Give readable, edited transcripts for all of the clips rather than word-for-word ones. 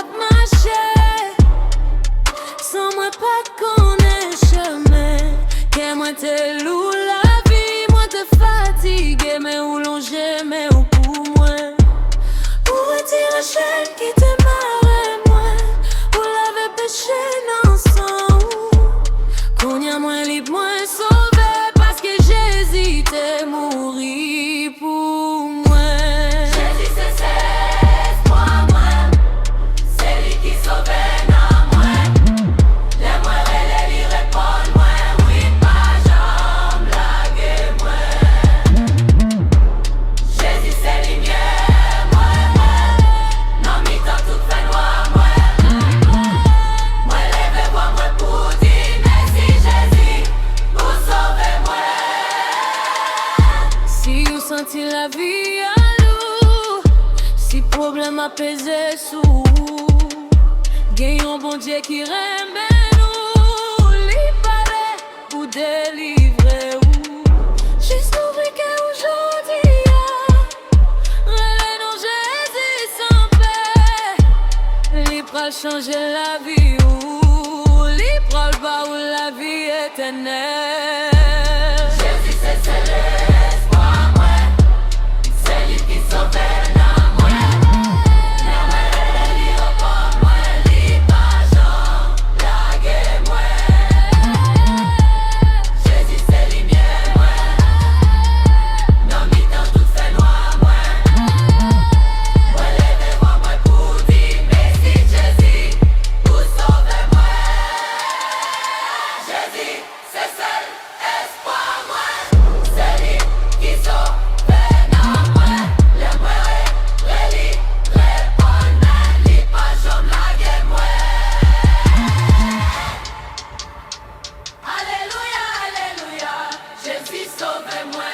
cap marcher. Sans moi pas connaître chemin. Que moi te loue la vie, moi te fatigue. Mais où l'on j'aime ou pour moi. Pour retirer la chaîne qui te marre moi. Pour laver péché dans son. Qu'on y a moins libre, moins sauvé. Parce que j'hésitais mourir pour moi. Jésus c'est espoir moi. C'est lui qui sauve dans moi. Les moi relais lui répondent moi. Oui pas j'en blague moi. Jésus c'est lumière moi. Non mi temps tout fait noir moi. Moi lève moi pour dire merci Jésus pour sauver moi. Si vous sentez la vie à l'eau, si problème apaisé sous, gagnons bon Dieu qui remet nous, li paraît pour délivrer ou. Juste ouvrir qu'aujourd'hui, relais non Jésus sans paix, li pral changer la vie ou, li pral ba ou la vie éternelle. Jésus c'est l'espoir moi. C'est lui qui sauve dans moi. Les moi relais lui répondent moi. Lui pas j'en blague moi. Jésus c'est lumière moi. Non mi temps tout fait noir moi. Moi lève moi pour dire merci Jésus pour sauver moi. Jésus c'est seul espoir moi. C'est lui qui sauve dans moi. Les moi relais répondent moi. Lui pas j'en blague moi. Alléluia, alléluia, Jésus sauve-moi.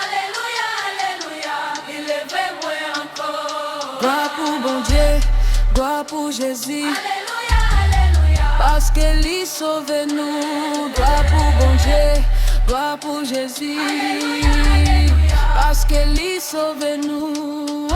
Alléluia, alléluia, il élève-moi encore. Gloire pour bon Dieu, gloire pour Jésus, Alléluia, alléluia, parce que lui sauve nous. Gloire pour bon Dieu, gloire pour Jésus, parce que lui sauve nous.